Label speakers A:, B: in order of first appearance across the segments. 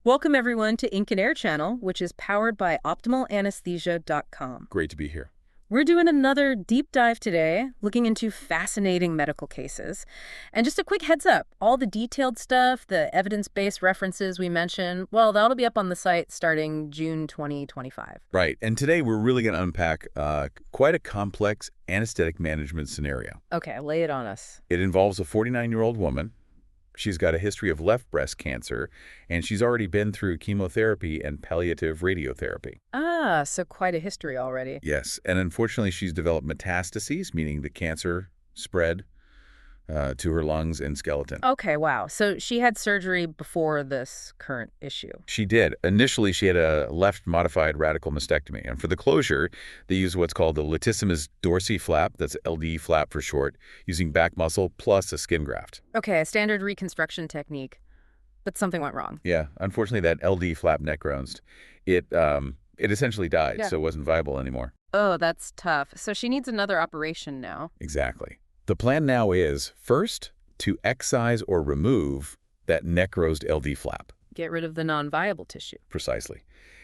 A: Welcome everyone to Ink and Air channel, which is powered by optimalanesthesia.com.
B: Great to be here.
A: We're doing another deep dive today, looking into fascinating medical cases. And just a quick heads up, all the detailed stuff, the evidence-based references we mentioned, well, that'll be up on the site starting June 2025.
B: Right, and today we're really going to unpack quite a complex anesthetic management scenario.
A: Okay, lay it on us.
B: It involves a 49-year-old woman. She's got a history of left breast cancer, and she's already been through chemotherapy and palliative radiotherapy.
A: Ah, so quite a history already.
B: Yes, and unfortunately she's developed metastases, meaning the cancer spread to her lungs and skeleton.
A: Okay, wow. So she had surgery before this current issue.
B: She did. Initially, she had a left-modified radical mastectomy, and for the closure, they used what's called the latissimus dorsi flap, that's LD flap for short, using back muscle plus a skin graft.
A: Okay, a standard reconstruction technique, but something went wrong.
B: Yeah, unfortunately, that LD flap necrosed. It essentially died, so it wasn't viable anymore.
A: Oh, that's tough. So she needs another operation now.
B: Exactly. The plan now is, first, to excise or remove that necrosed LD flap.
A: Get rid of the non-viable tissue.
B: Precisely.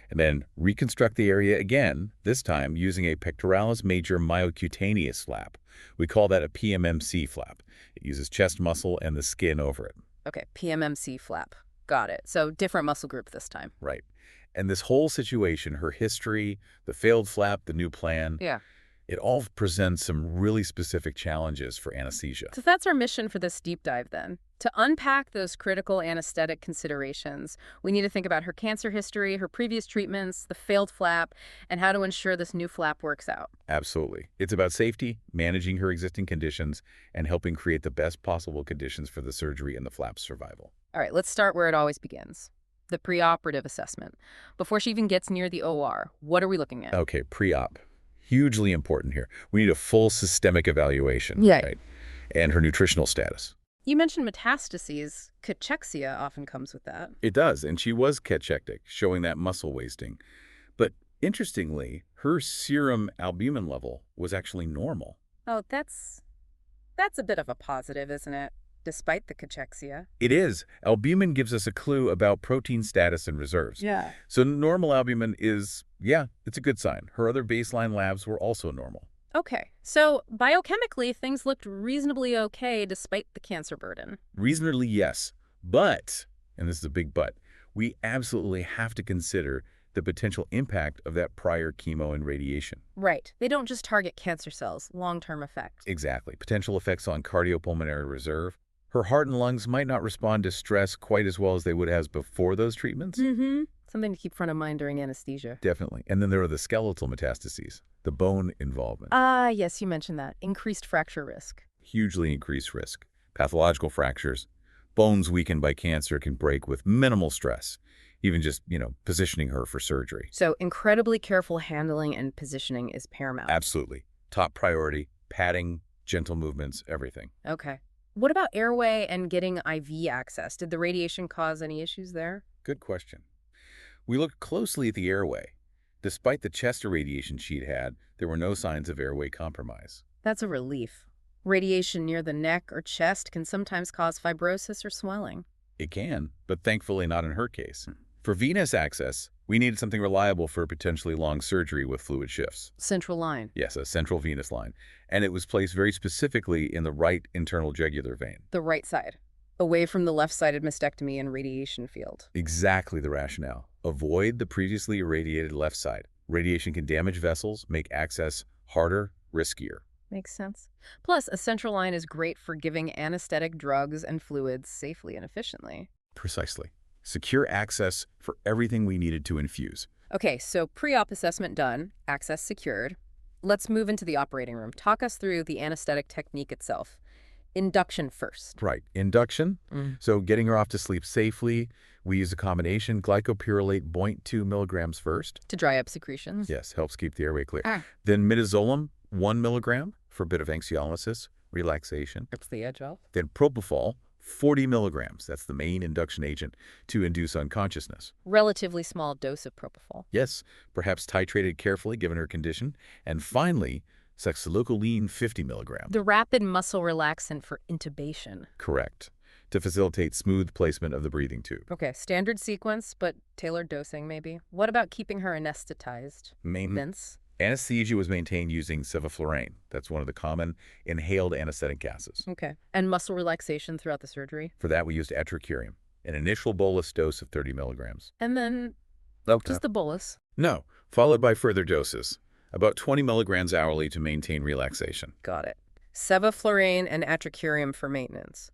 B: And then reconstruct the area again, this time using a pectoralis major myocutaneous flap. We call that a PMMC flap. It uses chest muscle and the skin over it.
A: Okay, PMMC flap. Got it. So different muscle group this time.
B: Right. And this whole situation, her history, the failed flap, the new plan, it all presents some really specific challenges for anesthesia.
A: So that's our mission for this deep dive then. To unpack those critical anesthetic considerations, we need to think about her cancer history, her previous treatments, the failed flap, and how to ensure this new flap works out.
B: Absolutely. It's about safety, managing her existing conditions, and helping create the best possible conditions for the surgery and the flap's survival.
A: All right, let's start where it always begins. The preoperative assessment. Before she even gets near the OR, what are we looking at?
B: Okay, pre-op. Hugely important here. We need a full systemic evaluation.
A: Yeah.
B: Right? And her nutritional status.
A: You mentioned metastases. Cachexia often comes with that.
B: It does, and she was cachectic, showing that muscle wasting. But interestingly, her serum albumin level was actually normal.
A: Oh, that's a bit of a positive, isn't it? Despite the cachexia.
B: It is. Albumin gives us a clue about protein status and reserves.
A: Yeah.
B: So normal albumin is, it's a good sign. Her other baseline labs were also normal.
A: Okay, so biochemically, things looked reasonably okay despite the cancer burden.
B: Reasonably, yes. But, and this is a big but, we absolutely have to consider the potential impact of that prior chemo and radiation.
A: Right. They don't just target cancer cells, long-term effects.
B: Exactly. Potential effects on cardiopulmonary reserve. Her heart and lungs might not respond to stress quite as well as they would have before those treatments.
A: Mm-hmm. Something to keep front of mind during anesthesia.
B: Definitely. And then there are the skeletal metastases, the bone involvement.
A: Ah, yes, you mentioned that. Increased fracture risk.
B: Hugely increased risk. Pathological fractures. Bones weakened by cancer can break with minimal stress, even just, positioning her for surgery.
A: So incredibly careful handling and positioning is paramount.
B: Absolutely. Top priority, padding, gentle movements, everything.
A: Okay. What about airway and getting IV access? Did the radiation cause any issues there?
B: Good question. We looked closely at the airway. Despite the chest irradiation she'd had, there were no signs of airway compromise.
A: That's a relief. Radiation near the neck or chest can sometimes cause fibrosis or swelling.
B: It can, but thankfully not in her case. For venous access, we needed something reliable for a potentially long surgery with fluid shifts.
A: Central line.
B: Yes, a central venous line. And it was placed very specifically in the right internal jugular vein.
A: The right side, away from the left-sided mastectomy and radiation field.
B: Exactly the rationale. Avoid the previously irradiated left side. Radiation can damage vessels, make access harder, riskier.
A: Makes sense. Plus, a central line is great for giving anesthetic drugs and fluids safely and efficiently.
B: Precisely. Secure access for everything we needed to infuse.
A: Okay, so pre-op assessment done, access secured. Let's move into the operating room. Talk us through the anesthetic technique itself. Induction first.
B: Right. Induction. So getting her off to sleep safely. We use a combination glycopyrrolate 0.2 milligrams first.
A: To dry up secretions.
B: Yes, helps keep the airway clear. Then midazolam 1 milligram for a bit of anxiolysis, relaxation.
A: Rips the edge off.
B: Then propofol 40 milligrams. That's the main induction agent to induce unconsciousness.
A: Relatively small dose of propofol.
B: Yes, perhaps titrated carefully given her condition. And finally, Sexalucoline 50 milligrams.
A: The rapid muscle relaxant for intubation.
B: Correct. to facilitate smooth placement of the breathing tube.
A: Okay, standard sequence, but tailored dosing maybe. What about keeping her anesthetized? Maintenance?
B: Anesthesia was maintained using sevoflurane. That's one of the common inhaled anesthetic gases.
A: Okay. And muscle relaxation throughout the surgery?
B: For that, we used etracurium, an initial bolus dose of 30 milligrams.
A: And then just the bolus?
B: No, followed by further doses, about 20 milligrams hourly to maintain relaxation.
A: Got it. Sevoflurane and etracurium for maintenance.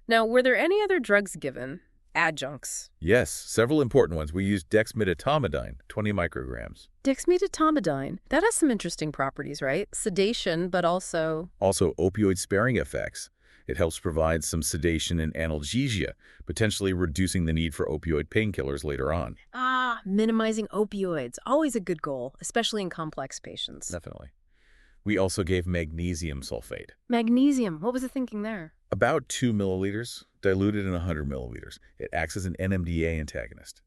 A: Now, were there any other drugs given? Adjuncts?
B: Yes, several important ones. We used dexmedetomidine, 20 micrograms.
A: Dexmedetomidine. That has some interesting properties, right? Sedation, but also...
B: Also, opioid-sparing effects. It helps provide some sedation and analgesia, potentially reducing the need for opioid painkillers later on.
A: Minimizing opioids. Always a good goal, especially in complex patients.
B: Definitely. We also gave magnesium sulfate.
A: Magnesium. What was the thinking there?
B: About 2 milliliters, diluted in 100 milliliters. It acts as an NMDA antagonist.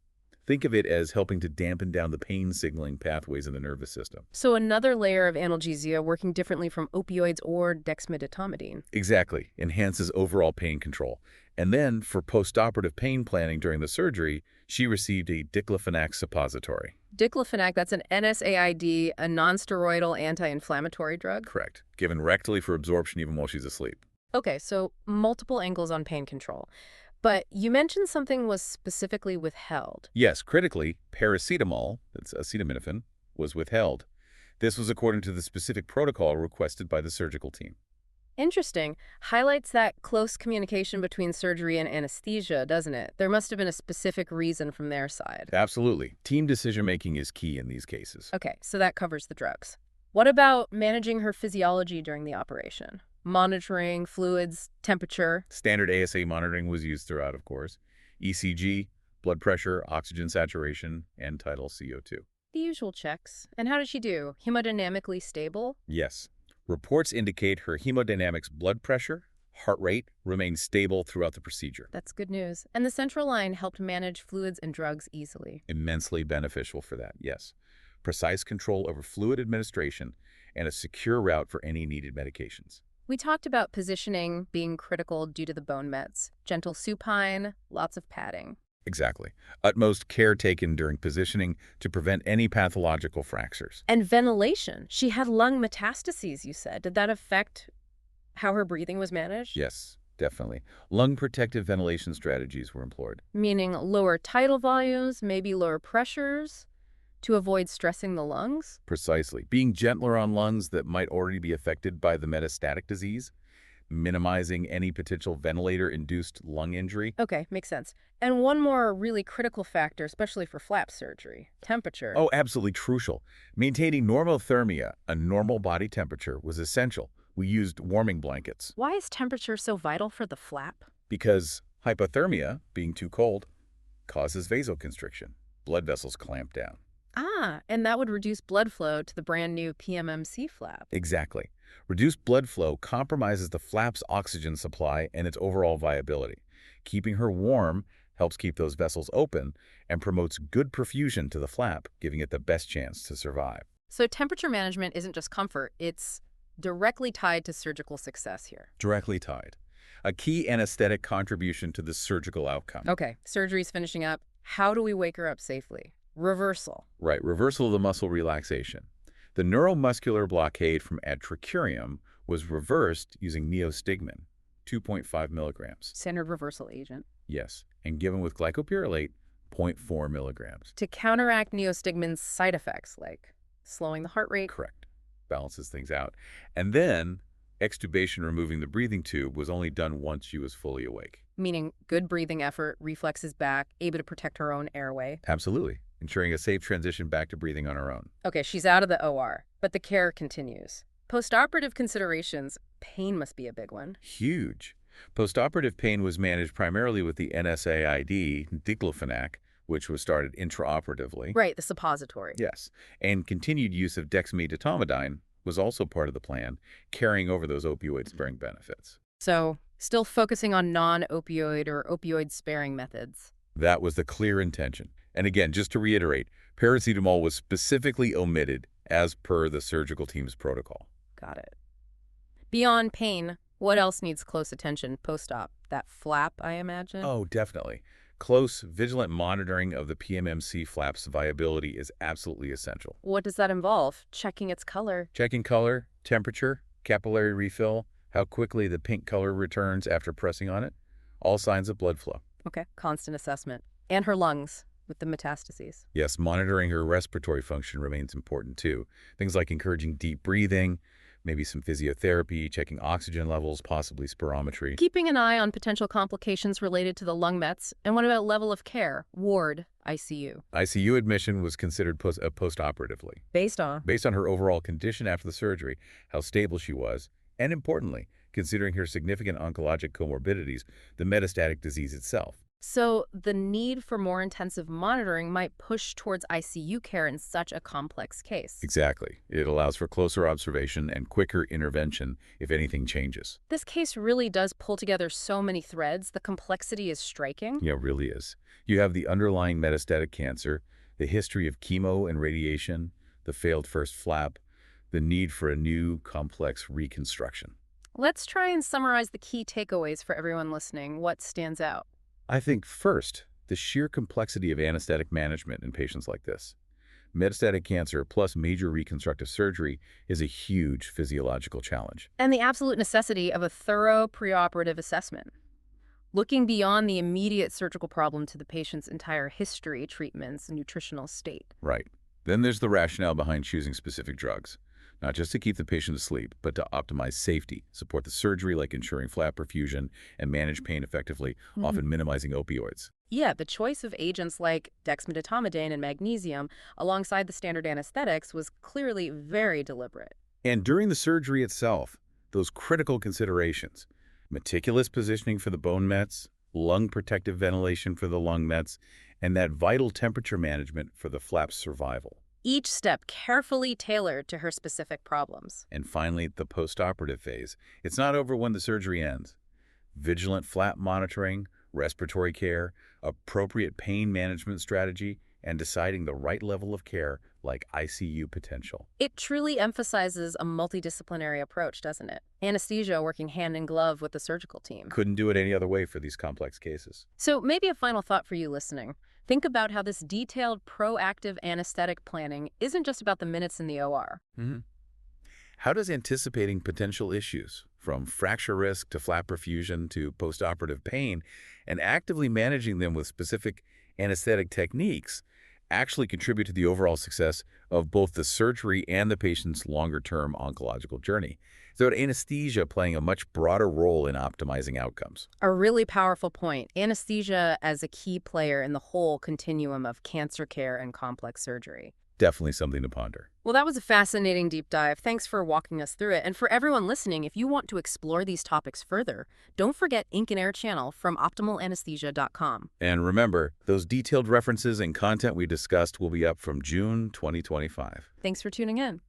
B: Think of it as helping to dampen down the pain signaling pathways in the nervous system.
A: So another layer of analgesia working differently from opioids or dexmedetomidine.
B: Exactly. Enhances overall pain control. And then, for postoperative pain planning during the surgery, she received a diclofenac suppository.
A: Diclofenac, that's an NSAID, a nonsteroidal anti-inflammatory drug?
B: Correct. Given rectally for absorption even while she's asleep.
A: Okay, so multiple angles on pain control. But you mentioned something was specifically withheld.
B: Yes, critically, paracetamol, that's acetaminophen, was withheld. This was according to the specific protocol requested by the surgical team.
A: Interesting. Highlights that close communication between surgery and anesthesia, doesn't it? There must have been a specific reason from their side.
B: Absolutely. Team decision-making is key in these cases.
A: Okay, so that covers the drugs. What about managing her physiology during the operation? Monitoring, fluids, temperature?
B: Standard ASA monitoring was used throughout, of course. ECG, blood pressure, oxygen saturation, and tidal CO2.
A: The usual checks. And how did she do? Hemodynamically stable?
B: Yes. Reports indicate her hemodynamics blood pressure, heart rate remained stable throughout the procedure.
A: That's good news. And the central line helped manage fluids and drugs easily.
B: Immensely beneficial for that, yes. Precise control over fluid administration and a secure route for any needed medications.
A: We talked about positioning being critical due to the bone mets. Gentle supine, lots of padding.
B: Exactly. Utmost care taken during positioning to prevent any pathological fractures.
A: And ventilation. She had lung metastases, you said. Did that affect how her breathing was managed?
B: Yes, definitely. Lung protective ventilation strategies were employed.
A: Meaning lower tidal volumes, maybe lower pressures to avoid stressing the lungs?
B: Precisely. Being gentler on lungs that might already be affected by the metastatic disease, minimizing any potential ventilator-induced lung injury.
A: Okay, makes sense. And one more really critical factor, especially for flap surgery, temperature.
B: Oh, absolutely crucial. Maintaining normothermia, a normal body temperature, was essential. We used warming blankets.
A: Why is temperature so vital for the flap?
B: Because hypothermia, being too cold, causes vasoconstriction. Blood vessels clamp down.
A: And that would reduce blood flow to the brand new PMMC flap.
B: Exactly. Reduced blood flow compromises the flap's oxygen supply and its overall viability. Keeping her warm helps keep those vessels open and promotes good perfusion to the flap, giving it the best chance to survive.
A: So temperature management isn't just comfort, it's directly tied to surgical success here.
B: Directly tied. A key anesthetic contribution to the surgical outcome.
A: Okay, surgery's finishing up. How do we wake her up safely? Reversal.
B: Right, reversal of the muscle relaxation. The neuromuscular blockade from etracurium was reversed using neostigmine, 2.5 milligrams.
A: Standard reversal agent.
B: Yes, and given with glycopyrrolate, 0.4 milligrams.
A: To counteract neostigmine's side effects, like slowing the heart rate.
B: Correct. Balances things out. And then, extubation removing the breathing tube was only done once she was fully awake.
A: Meaning good breathing effort, reflexes back, able to protect her own airway.
B: Absolutely. Ensuring a safe transition back to breathing on her own.
A: Okay, she's out of the OR, but the care continues. Postoperative considerations, pain must be a big one.
B: Huge. Postoperative pain was managed primarily with the NSAID, diclofenac, which was started intraoperatively.
A: Right, the suppository.
B: Yes, and continued use of dexmedetomidine was also part of the plan, carrying over those opioid-sparing benefits.
A: So, still focusing on non-opioid or opioid-sparing methods.
B: That was the clear intention. And again, just to reiterate, paracetamol was specifically omitted as per the surgical team's protocol.
A: Got it. Beyond pain, what else needs close attention post-op that flap, I imagine.
B: Oh, definitely. Close, vigilant monitoring of the PMMC flap's viability is absolutely essential.
A: What does that involve? Checking its color.
B: Checking color, temperature, capillary refill, how quickly the pink color returns after pressing on it, all signs of blood flow.
A: Okay, constant assessment. And her lungs with the metastases.
B: Yes, monitoring her respiratory function remains important too. Things like encouraging deep breathing, maybe some physiotherapy, checking oxygen levels, possibly spirometry.
A: Keeping an eye on potential complications related to the lung mets. And what about level of care? Ward, ICU.
B: ICU admission was considered post-operatively,
A: Based on?
B: based on her overall condition after the surgery, how stable she was, and importantly, considering her significant oncologic comorbidities, the metastatic disease itself.
A: So the need for more intensive monitoring might push towards ICU care in such a complex case.
B: Exactly. It allows for closer observation and quicker intervention if anything changes.
A: This case really does pull together so many threads. The complexity is striking.
B: Yeah, it really is. You have the underlying metastatic cancer, the history of chemo and radiation, the failed first flap, the need for a new, complex reconstruction.
A: Let's try and summarize the key takeaways for everyone listening. What stands out?
B: I think, first, the sheer complexity of anesthetic management in patients like this. Metastatic cancer plus major reconstructive surgery is a huge physiological challenge.
A: And the absolute necessity of a thorough preoperative assessment. Looking beyond the immediate surgical problem to the patient's entire history, treatments, and nutritional state.
B: Right. Then there's the rationale behind choosing specific drugs. Not just to keep the patient asleep, but to optimize safety, support the surgery like ensuring flap perfusion, and manage pain effectively, often minimizing opioids.
A: Yeah, the choice of agents like dexmedetomidine and magnesium alongside the standard anesthetics was clearly very deliberate.
B: And during the surgery itself, those critical considerations, meticulous positioning for the bone mets, lung protective ventilation for the lung mets, and that vital temperature management for the flap's survival.
A: Each step carefully tailored to her specific problems.
B: And finally, the postoperative phase. It's not over when the surgery ends. Vigilant flap monitoring, respiratory care, appropriate pain management strategy, and deciding the right level of care like ICU potential.
A: It truly emphasizes a multidisciplinary approach, doesn't it? Anesthesia working hand in glove with the surgical team.
B: Couldn't do it any other way for these complex cases.
A: So maybe a final thought for you listening. Think about how this detailed, proactive anesthetic planning isn't just about the minutes in the OR.
B: How does anticipating potential issues, from fracture risk to flap perfusion to postoperative pain, and actively managing them with specific anesthetic techniques, actually contribute to the overall success of both the surgery and the patient's longer-term oncological journey? So anesthesia playing a much broader role in optimizing outcomes.
A: A really powerful point. Anesthesia as a key player in the whole continuum of cancer care and complex surgery.
B: Definitely something to ponder.
A: Well, that was a fascinating deep dive. Thanks for walking us through it. And for everyone listening, if you want to explore these topics further, don't forget Ink and Air Channel from optimalanesthesia.com.
B: And remember, those detailed references and content we discussed will be up from June 2025.
A: Thanks for tuning in.